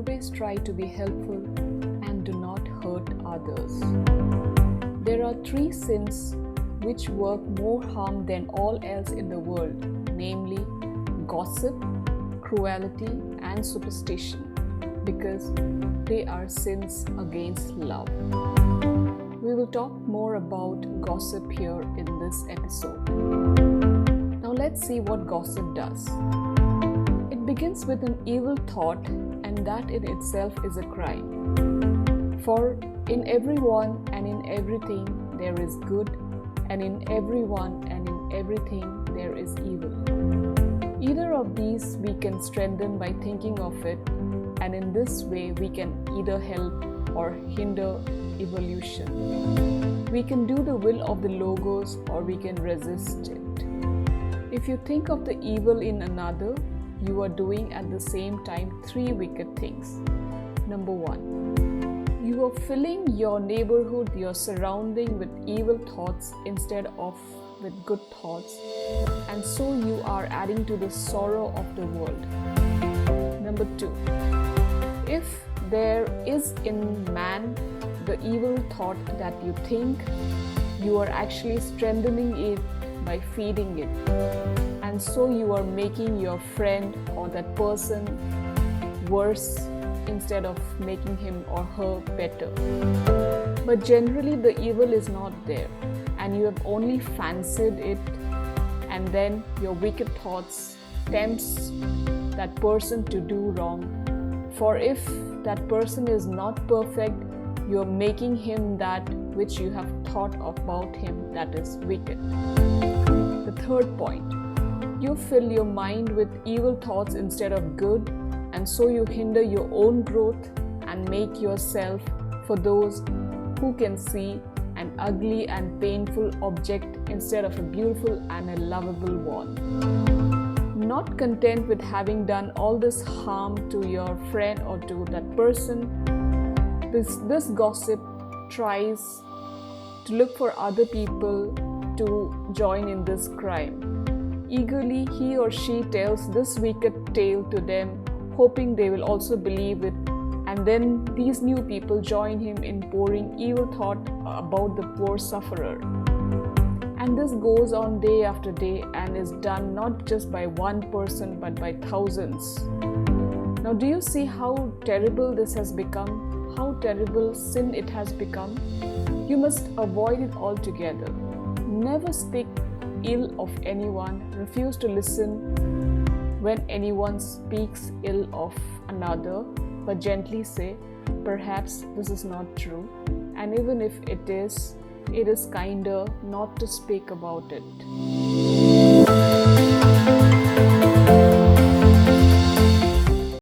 always try to be helpful and do not hurt others. There are 3 sins which work more harm than all else in the world, namely gossip, cruelty, and superstition, because they are sins against love. We will talk more about gossip here in this episode. Now let's see what gossip does. It begins with an evil thought, and that in itself is a crime. For in everyone and in everything there is good, and in everyone and in everything there is evil. Either of these we can strengthen by thinking of it, and in this way we can either help or hinder evolution. We can do the will of the Logos or we can resist it. If you think of the evil in another, you are doing at the same time 3 wicked things. Number 1, you are filling your neighborhood, your surrounding with evil thoughts instead of with good thoughts, and so you are adding to the sorrow of the world. Number 2, if there is in man the evil thought that you think, you are actually strengthening it by feeding it, and so you are making your friend or that person worse instead of making him or her better. But generally the evil is not there, and you have only fancied it, and then your wicked thoughts tempts that person to do wrong. For if that person is not perfect, you are making him that which you have thought about him that is wicked. The third point, you fill your mind with evil thoughts instead of good, and so you hinder your own growth and make yourself, for those who can see, an ugly and painful object instead of a beautiful and a lovable one. Not content with having done all this harm to your friend or to that person, this gossip tries to look for other people to join in this crime. Eagerly he or she tells this wicked tale to them, hoping they will also believe it, and then these new people join him in pouring evil thought about the poor sufferer. And this goes on day after day and is done not just by one person but by thousands. Now do you see how terrible this has become? How terrible sin it has become? You must avoid it altogether. Never speak ill of anyone. Refuse to listen when anyone speaks ill of another, but gently say, perhaps this is not true, and even if it is kinder not to speak about it.